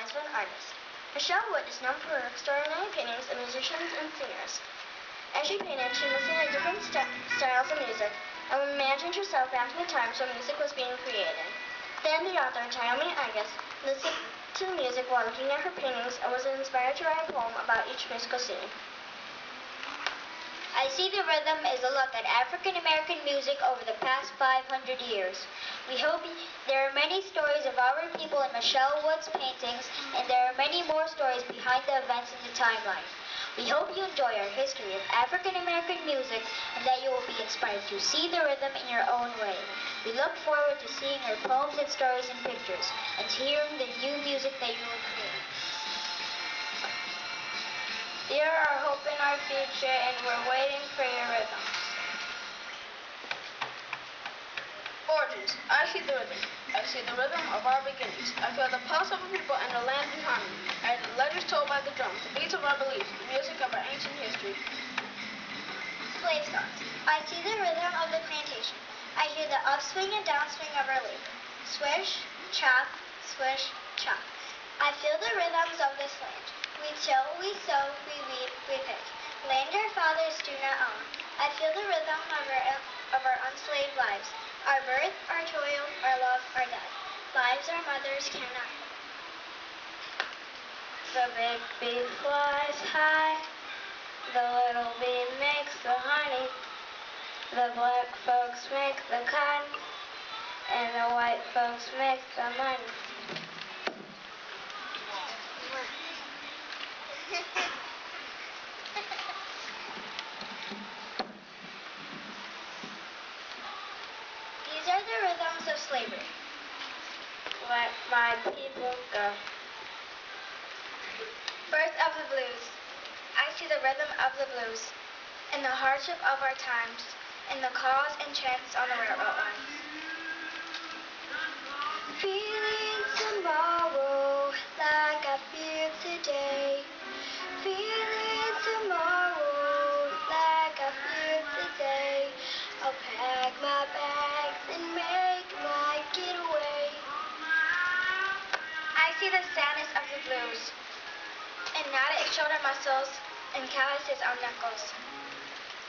lives of an artist. Michelle Wood is known for her extraordinary paintings of musicians and singers. As she painted, she listened to different styles of music and imagined herself back in the times when music was being created. Then the author, Naomi Agus, listened to the music while looking at her paintings and was inspired to write a poem about each musical scene. I See the Rhythm is a look at African American music over the past 500 years. We hope there are many stories of our people in Michelle Wood's paintings, and there are many more stories behind the events in the timeline. We hope you enjoy our history of African American music and that you will be inspired to see the rhythm in your own way. We look forward to seeing your poems and stories and pictures, and to hearing the new music that you will create. You're our hope in our future, and we're waiting for your rhythms. Origins. I see the rhythm. I see the rhythm of our beginnings. I feel the pulse of a people and the land in harmony. I hear the letters told by the drums, the beats of our beliefs, the music of our ancient history. Slave songs. I see the rhythm of the plantation. I hear the upswing and downswing of our labor. Swish, chop, swish, chop. I feel the rhythms of this land. We till, we sow, we weed, we pick. Land our fathers do not own. I feel the rhythm of our enslaved lives. Our birth, our toil, our love, our death. Lives our mothers cannot. The big bee flies high. The little bee makes the honey. The black folks make the cotton. And the white folks make the money. These are the rhythms of slavery. Let my people go. Birth of the blues. I see the rhythm of the blues, in the hardship of our times, in the calls and chants on the railroad lines. Feeling tomorrow like I feel today. Feeling tomorrow like I feel today. I'll pack my bags and make my getaway. I see the sadness of the blues, and knotted shoulder muscles and calluses on knuckles.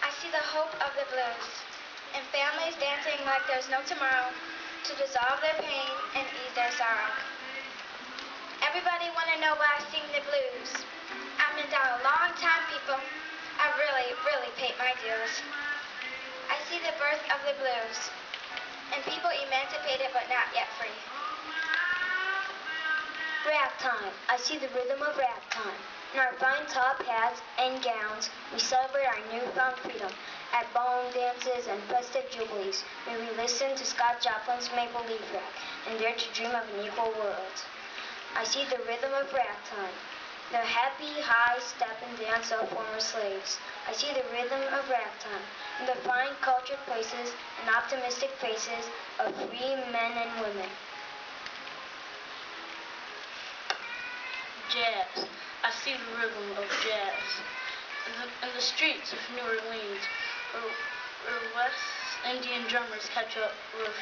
I see the hope of the blues, and families dancing like there's no tomorrow to dissolve their pain and ease their sorrow. Everybody wanna know why I sing the blues. I've been down a long time, people. I really paid my dues. I see the birth of the blues, and people emancipated but not yet free. Ragtime. I see the rhythm of ragtime. In our fine top hats and gowns, we celebrate our newfound freedom. At ballroom dances and festive jubilees, may we listen to Scott Joplin's Maple Leaf Rag and dare to dream of an equal world. I see the rhythm of ragtime, the happy high step and dance of former slaves. I see the rhythm of ragtime in the fine cultured places and optimistic faces of free men and women. Jazz. I see the rhythm of jazz. In the streets of New Orleans, where West Indian drummers catch up with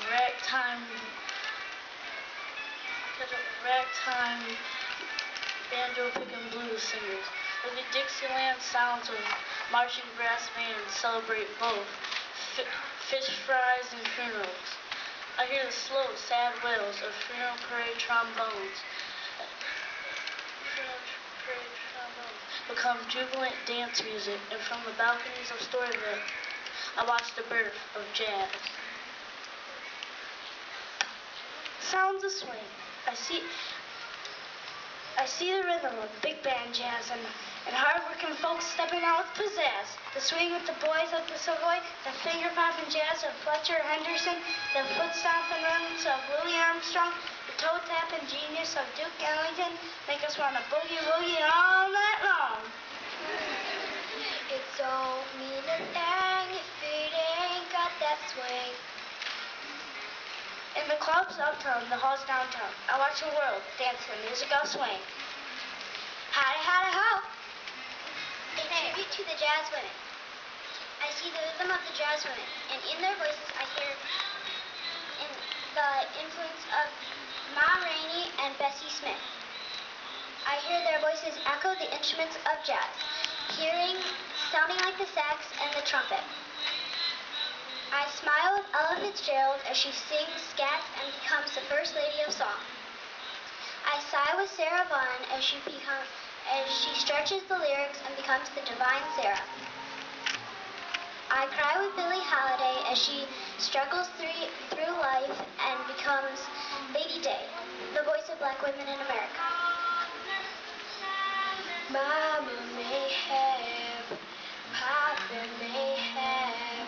ragtime banjo picking blues singers, where the Dixieland sounds of marching brass bands celebrate both fish fries and funerals. I hear the slow, sad wails of funeral parade trombones. Become jubilant dance music, and from the balconies of Storyville, I watch the birth of jazz. Sounds of swing. I see the rhythm of big band jazz and hard-working folks stepping out with pizzazz. The swing with the boys of the Savoy, the finger-popping jazz of Fletcher Henderson, the foot-stomping runs of Louis Armstrong, the toe-tapping genius of Duke Ellington make us want to boogie-woogie all night long. It don't mean a thing if it ain't got that swing. In the clubs uptown, the halls downtown, I watch the world dance to the music of swing. Howdy, howdy, ho! A tribute to the jazz women. I see the rhythm of the jazz women, and in their voices I hear the influence of Ma Rainey and Bessie Smith. I hear their voices echo the instruments of jazz, sounding like the sax and the trumpet. I smile at Ella Fitzgerald as she sings, scats, and becomes the First Lady of Song. I sigh with Sarah Vaughan as she stretches the lyrics and becomes the Divine Sarah. I cry with Billie Holiday as she struggles through life and becomes Lady Day, the voice of black women in America. Mama may have, Papa may have,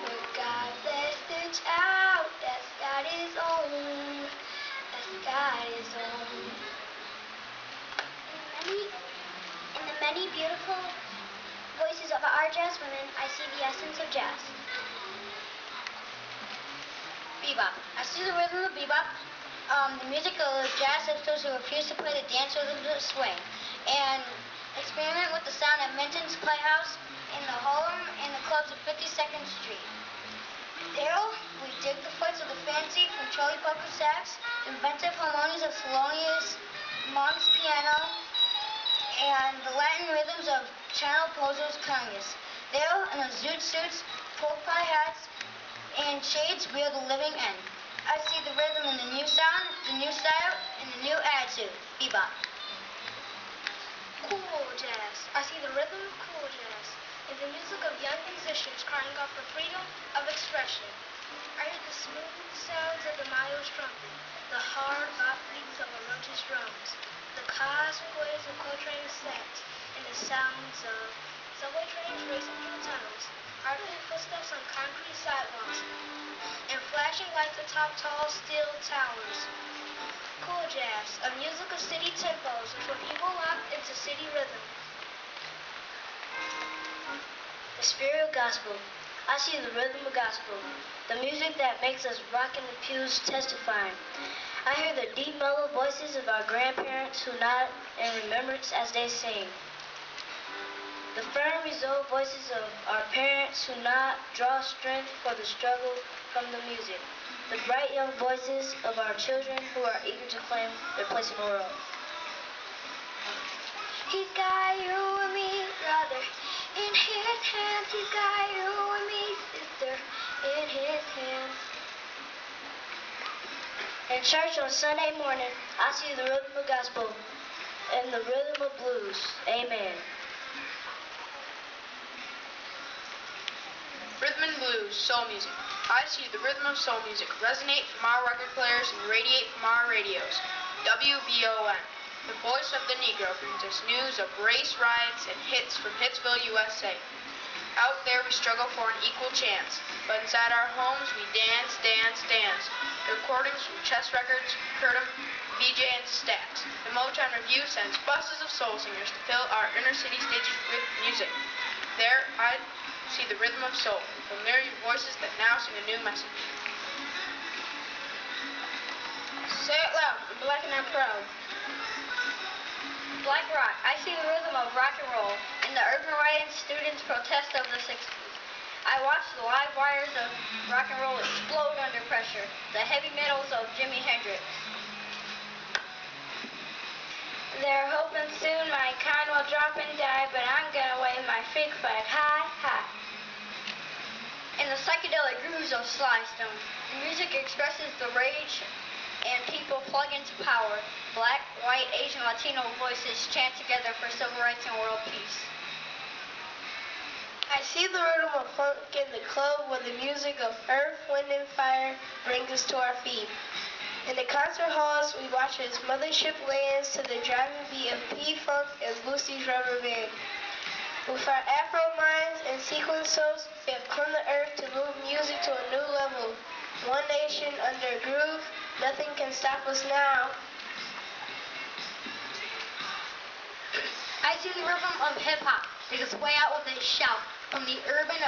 but God bless the child that's got his own, In the many beautiful voices of our jazz women, I see the essence of jazz. Bebop. I see the rhythm of bebop, the music of jazz hipsters who refuse to play the dance rhythm to swing, and experiment with the sound at Minton's Playhouse, in the Harlem, and the clubs of 52nd Street. There, we dig the flights of the fancy from Charlie Parker sax, inventive harmonies of Thelonious Monk's piano, and the Latin rhythms of Channel Pozo's congas. There, in the zoot suits, pork pie hats, and shades, we are the living end. I see the rhythm in the new sound, the new style, and the new attitude. Bebop. Cool jazz. I see the rhythm of cool jazz in the music of young musicians crying out for freedom of expression. I hear the smooth sounds of the Mayo's trumpet, the hard bop beats of Orochi's drums, the cosplays of Coltrane's sax, and the sounds of subway trains racing through tunnels, artful footsteps on concrete sidewalks, and flashing lights atop tall steel towers. Cool jazz, a music of city tempos, from people locked into city rhythm. The spirit of gospel. I see the rhythm of gospel, the music that makes us rock in the pews testifying. I hear the deep mellow voices of our grandparents who nod in remembrance as they sing. The firm resolved voices of our parents who nod draw strength for the struggle from the music. The bright young voices of our children who are eager to claim their place in the world. He's got you and me, brother, in his hands. He's got you and me, sister, in his hands. In church on Sunday morning, I see the rhythm of gospel and the rhythm of blues. Amen. Rhythm and blues, soul music. I see the rhythm of soul music resonate from our record players and radiate from our radios. WBON. The voice of the Negro brings us news of race riots and hits from Hitsville, USA. Out there we struggle for an equal chance, but inside our homes we dance, dance, dance. The recordings from Chess Records, Curtum, VJ, and Stax. The Motown Review sends buses of soul singers to fill our inner city stages with music. There I see the rhythm of soul, familiar voices that now sing a new message. Say it loud, I'm black and I'm proud. Black rock. I see the rhythm of rock and roll in the urban riot students' protest of the 60s. I watch the live wires of rock and roll explode under pressure, the heavy metals of Jimi Hendrix. They're hoping soon my kind will drop and die, but I'm gonna wave my freak flag high, high. In the psychedelic grooves of Sly Stone, the music expresses the rage and people plug into power. Black, white, Asian, Latino voices chant together for civil rights and world peace. I see the rhythm of funk in the club where the music of earth, wind, and fire brings us to our feet. In the concert halls, we watch as Mothership lands to the driving beat of P-Funk and Lucy's Rubber Band. With our Afro minds and sequencers, we have come to earth to move music to a new level. One nation under a groove, nothing can stop us now. I see the rhythm of hip-hop take its way out with a shout from the urban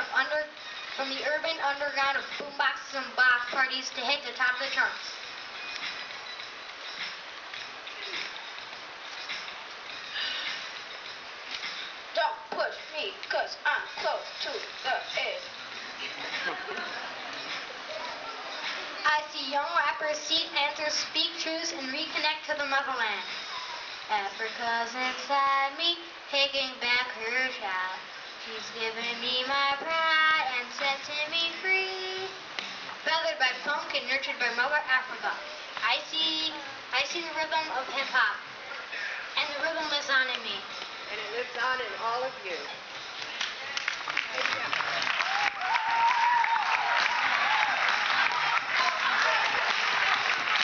underground of boomboxes and block parties to hit the top of the charts. Don't push me, 'cause I'm close to the edge. I see Young rappers seek answers, speak truths, and reconnect to the motherland. Africa's inside me, taking back her child. She's given me my pride and setting me free. Feathered by funk and nurtured by Mother Africa, I see the rhythm of hip hop, and the rhythm lives on in me. And it lives on in all of you. Good job.